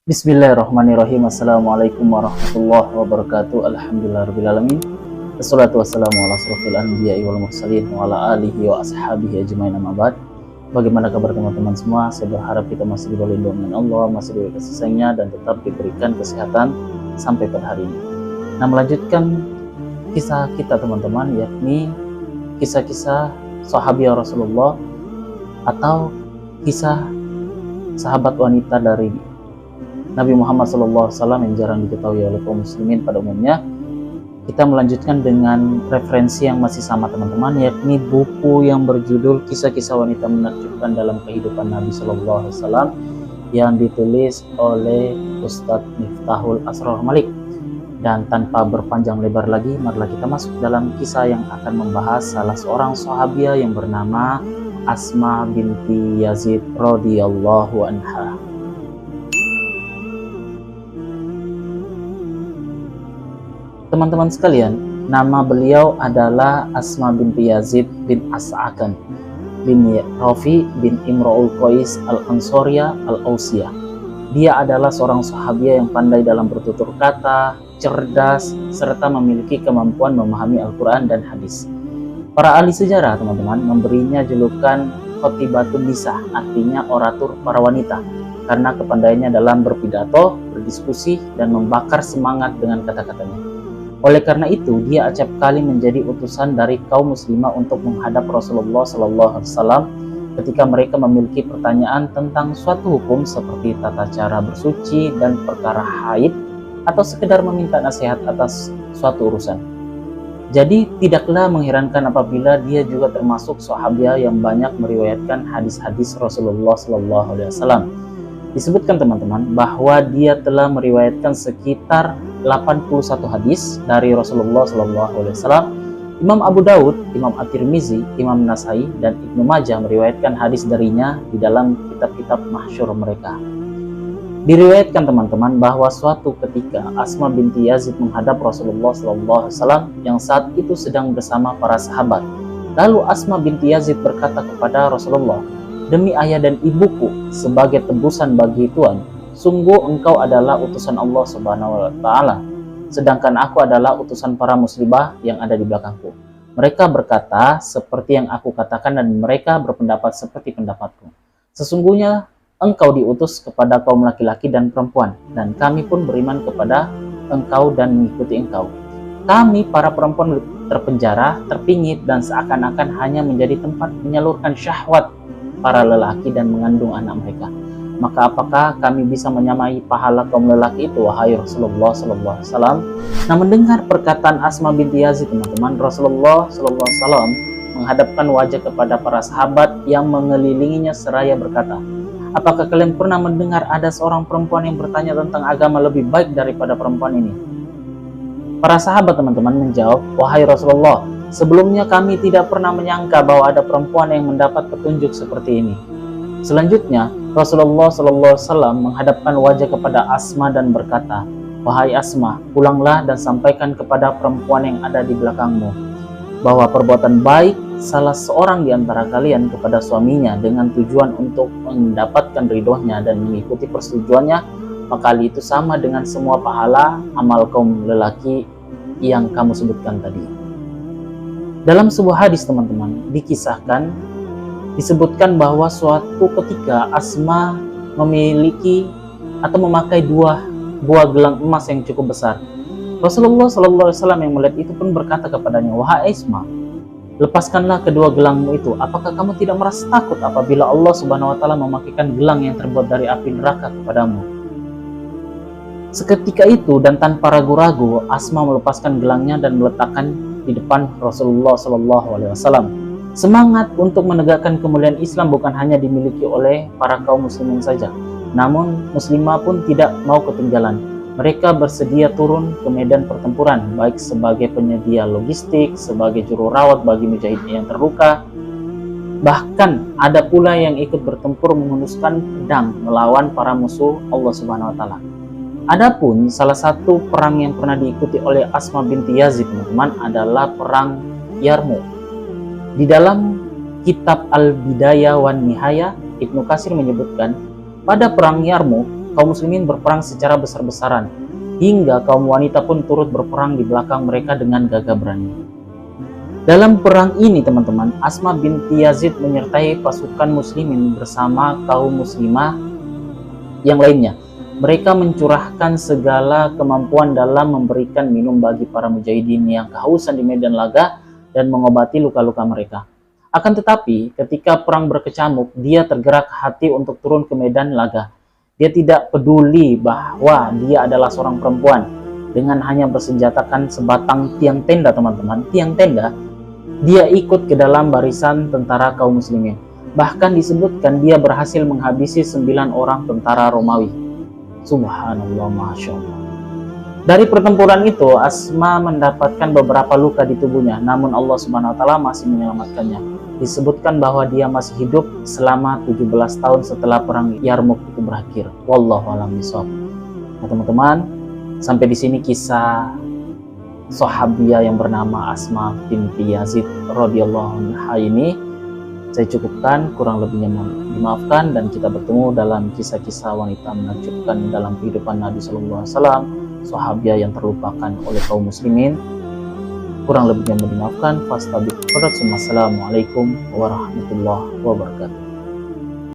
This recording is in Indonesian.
Bismillahirrahmanirrahim. Assalamualaikum warahmatullahi wabarakatuh. Alhamdulillahirrahmanirrahim. Wassalatu wassalamu ala asrofil anbiya'i wal mursalin wa ala alihi wa ashabihi ajmain amma ba'd. Bagaimana kabar teman-teman semua? Saya berharap kita masih diberi lindungan Allah, masih diberi kasih sayangnya, dan tetap diberikan kesehatan sampai pada hari ini. Nah, melanjutkan kisah kita teman-teman, yakni kisah-kisah sahabiah Rasulullah atau kisah sahabat wanita dari Nabi Muhammad SAW yang jarang diketahui oleh kaum muslimin pada umumnya. Kita melanjutkan dengan referensi yang masih sama teman-teman, yakni buku yang berjudul Kisah-Kisah Wanita Menakjubkan dalam Kehidupan Nabi SAW yang ditulis oleh Ustadz Miftahul Asrar Malik. Dan tanpa berpanjang lebar lagi, marilah kita masuk dalam kisah yang akan membahas salah seorang sahabiah yang bernama Asma binti Yazid radhiyallahu anha. Teman-teman sekalian, nama beliau adalah Asma binti Yazid bin As'akan bin Rafi bin Imra'ul Qais al-Ansoriya al-Ausiyah. Dia adalah seorang sahabiah yang pandai dalam bertutur kata, cerdas, serta memiliki kemampuan memahami Al-Quran dan hadis. Para ahli sejarah teman-teman memberinya julukan Khotibatun Nisa, artinya oratur para wanita, karena kepandaiannya dalam berpidato, berdiskusi, dan membakar semangat dengan kata-katanya. Oleh karena itu, dia acap kali menjadi utusan dari kaum muslimah untuk menghadap Rasulullah SAW ketika mereka memiliki pertanyaan tentang suatu hukum seperti tata cara bersuci dan perkara haid, atau sekedar meminta nasihat atas suatu urusan. Jadi tidaklah mengherankan apabila dia juga termasuk sahabiah yang banyak meriwayatkan hadis-hadis Rasulullah SAW. Disebutkan teman-teman bahwa dia telah meriwayatkan sekitar 81 hadis dari Rasulullah SAW. Imam Abu Daud, Imam At-Tirmizi, Imam Nasai, dan Ibnu Majah meriwayatkan hadis darinya di dalam kitab-kitab masyhur mereka. Diriwayatkan teman-teman bahwa suatu ketika Asma binti Yazid menghadap Rasulullah SAW yang saat itu sedang bersama para sahabat. Lalu Asma binti Yazid berkata kepada Rasulullah, "Demi ayah dan ibuku, sebagai tebusan bagi Tuhan, sungguh engkau adalah utusan Allah Subhanahu wa Ta'ala, sedangkan aku adalah utusan para muslimah yang ada di belakangku. Mereka berkata seperti yang aku katakan, dan mereka berpendapat seperti pendapatku. Sesungguhnya engkau diutus kepada kaum laki-laki dan perempuan, dan kami pun beriman kepada engkau dan mengikuti engkau. Kami para perempuan terpenjara, terpingit, dan seakan-akan hanya menjadi tempat menyalurkan syahwat para lelaki dan mengandung anak mereka. Maka apakah kami bisa menyamai pahala kaum lelaki itu, wahai Rasulullah SAW?" Nah, mendengar perkataan Asma binti Yazid teman-teman, Rasulullah SAW menghadapkan wajah kepada para sahabat yang mengelilinginya seraya berkata, "Apakah kalian pernah mendengar ada seorang perempuan yang bertanya tentang agama lebih baik daripada perempuan ini?" Para sahabat teman-teman menjawab, "Wahai Rasulullah, sebelumnya kami tidak pernah menyangka bahwa ada perempuan yang mendapat petunjuk seperti ini." Selanjutnya, Rasulullah SAW menghadapkan wajah kepada Asma dan berkata, "Wahai Asma, pulanglah dan sampaikan kepada perempuan yang ada di belakangmu bahwa perbuatan baik salah seorang di antara kalian kepada suaminya dengan tujuan untuk mendapatkan ridhonya dan mengikuti persetujuannya, maka hal itu sama dengan semua pahala amal kaum lelaki yang kamu sebutkan tadi." Dalam sebuah hadis teman-teman disebutkan bahwa suatu ketika Asma memiliki atau memakai dua buah gelang emas yang cukup besar. Rasulullah SAW yang melihat itu pun berkata kepadanya, "Wahai Asma, lepaskanlah kedua gelangmu itu. Apakah kamu tidak merasa takut apabila Allah Subhanahu wa Ta'ala memakaikan gelang yang terbuat dari api neraka kepadamu?" Seketika itu dan tanpa ragu-ragu, Asma melepaskan gelangnya dan meletakkan di depan Rasulullah SAW. Semangat untuk menegakkan kemuliaan Islam bukan hanya dimiliki oleh para kaum muslimin saja, namun muslimah pun tidak mau ketinggalan. Mereka bersedia turun ke medan pertempuran, baik sebagai penyedia logistik, sebagai juru rawat bagi mujahid yang terluka. Bahkan ada pula yang ikut bertempur menghenuskan pedang melawan para musuh Allah Subhanahu wa Ta'ala. Adapun salah satu perang yang pernah diikuti oleh Asma binti Yazid teman-teman adalah perang Yarmouk. Di dalam kitab Al-Bidayah wan Nihayah, Ibnu Katsir menyebutkan, pada perang Yarmouk, kaum muslimin berperang secara besar-besaran, hingga kaum wanita pun turut berperang di belakang mereka dengan gagah berani. Dalam perang ini teman-teman, Asma binti Yazid menyertai pasukan muslimin bersama kaum muslimah yang lainnya. Mereka mencurahkan segala kemampuan dalam memberikan minum bagi para mujahidin yang kehausan di medan laga dan mengobati luka-luka mereka. Akan tetapi, ketika perang berkecamuk, dia tergerak hati untuk turun ke medan laga. Dia tidak peduli bahwa dia adalah seorang perempuan. Dengan hanya bersenjatakan sebatang tiang tenda, teman-teman, tiang tenda, dia ikut ke dalam barisan tentara kaum muslimin. Bahkan disebutkan dia berhasil menghabisi 9 orang tentara Romawi. Subhanallah, Masya Allah. Dari pertempuran itu, Asma mendapatkan beberapa luka di tubuhnya, namun Allah Subhanahu wa Ta'ala masih menyelamatkannya. Disebutkan bahwa dia masih hidup selama 17 tahun setelah perang Yarmuk itu berakhir. Wallahu a'lam bishawab. Nah, teman-teman, sampai di sini kisah sahabiah yang bernama Asma binti Yazid radhiyallahu anha ini saya cukupkan, kurang lebihnya mohon dimaafkan, dan kita bertemu dalam kisah-kisah wanita menakjubkan dalam kehidupan Nabi Sallallahu Alaihi Wasallam, sahabiah yang terlupakan oleh kaum muslimin. Kurang lebihnya mohon dimaafkan. Wassalamualaikum warahmatullahi wabarakatuh.